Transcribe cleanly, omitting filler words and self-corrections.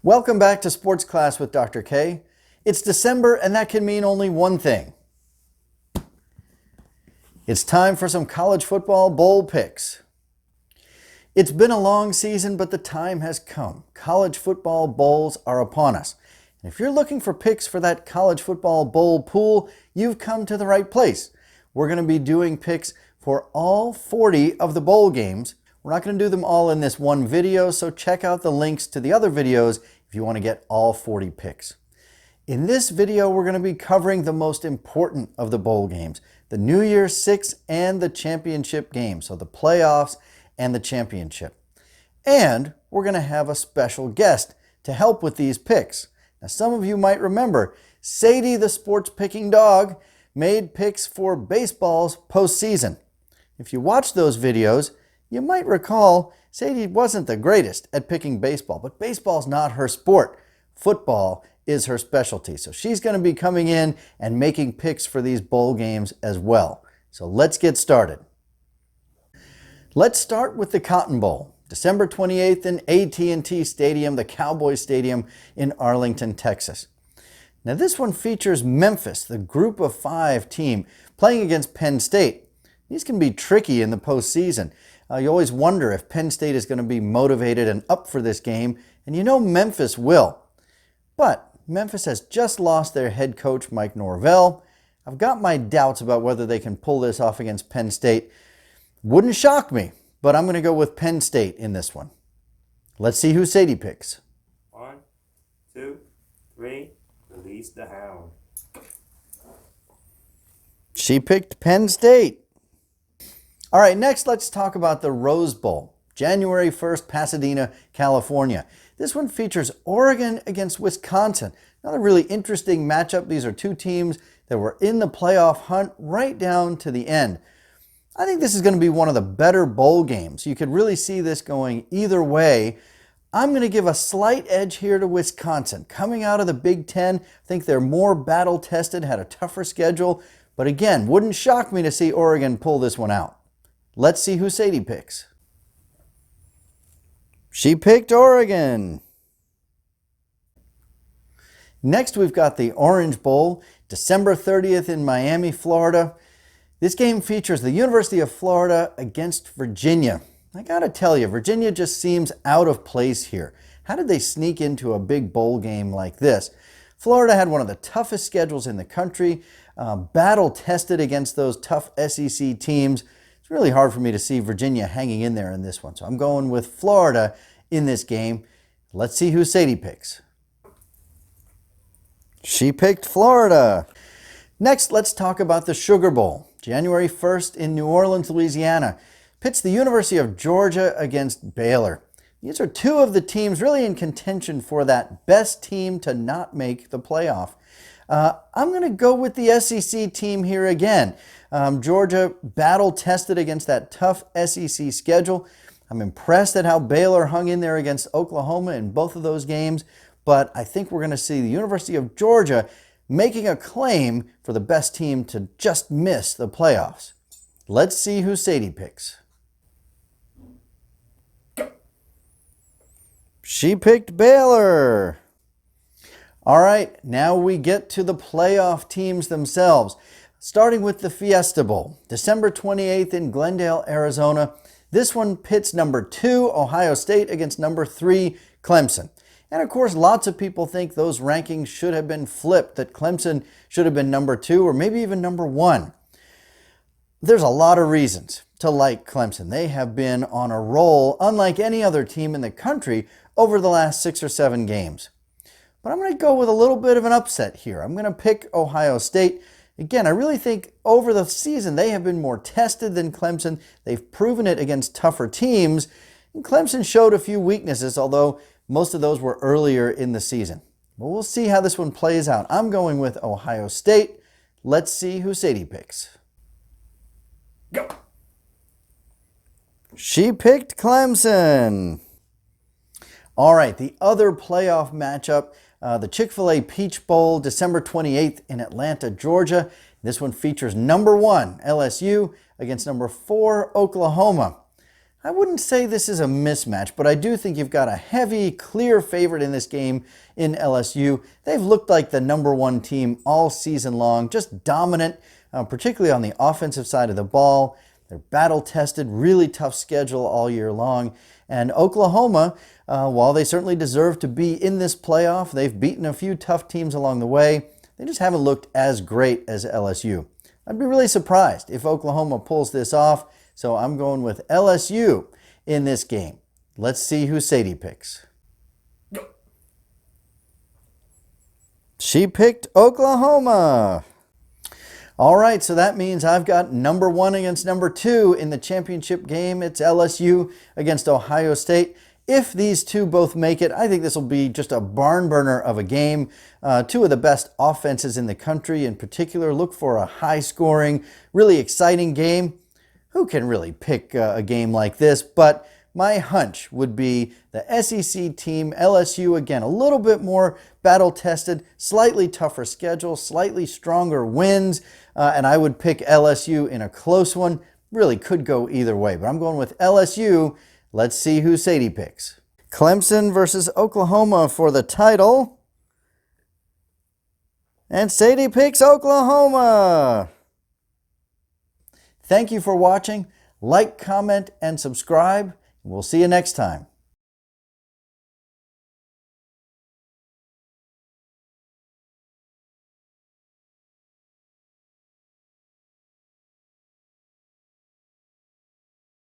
Welcome back to Sports Class with Dr. K. It's December, and that can mean only one thing. It's time for some college football bowl picks. It's been a long season, but the time has come. College football bowls are upon us. And if you're looking for picks for that college football bowl pool, you've come to the right place. We're going to be doing picks for all 40 of the bowl games. We're not going to do them all in this one video, so check out the links to the other videos if you want to get all 40 picks. In this video, we're going to be covering the most important of the bowl games, the New Year's Six and the championship game, so the playoffs and the championship. And we're going to have a special guest to help with these picks. Now, some of you might remember, Sadie, the sports picking dog, made picks for baseball's postseason. If you watch those videos, you might recall Sadie wasn't the greatest at picking baseball, but baseball's not her sport. Football is her specialty. So she's going to be coming in and making picks for these bowl games as well. So let's get started. Let's start with the Cotton Bowl, December 28th in AT&T Stadium, the Cowboys Stadium in Arlington, Texas. Now this one features Memphis, the Group of 5 team, playing against Penn State. These can be tricky in the postseason. You always wonder if Penn State is going to be motivated and up for this game, and you know Memphis will. But Memphis has just lost their head coach, Mike Norvell. I've got my doubts about whether they can pull this off against Penn State. Wouldn't shock me, but I'm going to go with Penn State in this one. Let's see who Sadie picks. 1, 2, 3, release the hound. She picked Penn State. All right, next let's talk about the Rose Bowl, January 1st, Pasadena, California. This one features Oregon against Wisconsin. Another really interesting matchup. These are two teams that were in the playoff hunt right down to the end. I think this is going to be one of the better bowl games. You could really see this going either way. I'm going to give a slight edge here to Wisconsin. Coming out of the Big Ten, I think they're more battle-tested, had a tougher schedule. But again, wouldn't shock me to see Oregon pull this one out. Let's see who Sadie picks. She picked Oregon. Next, we've got the Orange Bowl, December 30th in Miami, Florida. This game features the University of Florida against Virginia. I gotta tell you, Virginia just seems out of place here. How did they sneak into a big bowl game like this? Florida had one of the toughest schedules in the country, battle-tested against those tough SEC teams. It's really hard for me to see Virginia hanging in there in this one. So I'm going with Florida in this game. Let's see who Sadie picks. She picked Florida. Next, let's talk about the Sugar Bowl. January 1st in New Orleans, Louisiana. Pits the University of Georgia against Baylor. These are two of the teams really in contention for that best team to not make the playoff. I'm going to go with the SEC team here again. Georgia battle-tested against that tough SEC schedule. I'm impressed at how Baylor hung in there against Oklahoma in both of those games, but I think we're going to see the University of Georgia making a claim for the best team to just miss the playoffs. Let's see who Sadie picks. She picked Baylor. All right, now we get to the playoff teams themselves. Starting with the Fiesta Bowl, December 28th in Glendale, Arizona. This one pits number 2, Ohio State, against number 3, Clemson. And of course, lots of people think those rankings should have been flipped, that Clemson should have been number 2 or maybe even number 1. There's a lot of reasons to like Clemson. They have been on a roll, unlike any other team in the country, over the last 6 or 7 games. But I'm going to go with a little bit of an upset here. I'm going to pick Ohio State. Again, I really think over the season they have been more tested than Clemson. They've proven it against tougher teams. And Clemson showed a few weaknesses, although most of those were earlier in the season. But we'll see how this one plays out. I'm going with Ohio State. Let's see who Sadie picks. Go! She picked Clemson. All right, the other playoff matchup, the ChickfilA Peach Bowl, December 28th in Atlanta, Georgia. This one features number 1, LSU, against number 4, Oklahoma. I wouldn't say this is a mismatch, but I do think you've got a heavy, clear favorite in this game in LSU. They've looked like the #1 team all season long, just dominant, particularly on the offensive side of the ball. They're battle-tested, really tough schedule all year long. And Oklahoma, while they certainly deserve to be in this playoff, they've beaten a few tough teams along the way. They just haven't looked as great as LSU. I'd be really surprised if Oklahoma pulls this off. So I'm going with LSU in this game. Let's see who Sadie picks. Go. She picked Oklahoma. All right, so that means I've got #1 against #2 in the championship game. It's LSU against Ohio State. If these two both make it, I think this will be just a barn burner of a game. Two of the best offenses in the country in particular. Look for a high-scoring, really exciting game. Who can really pick a game like this? But my hunch would be the SEC team, LSU, again, a little bit more battle-tested, slightly tougher schedule, slightly stronger wins, and I would pick LSU in a close one. Really could go either way, but I'm going with LSU. Let's see who Sadie picks. Clemson versus Oklahoma for the title. And Sadie picks Oklahoma. Thank you for watching. Like, comment, and subscribe. We'll see you next time.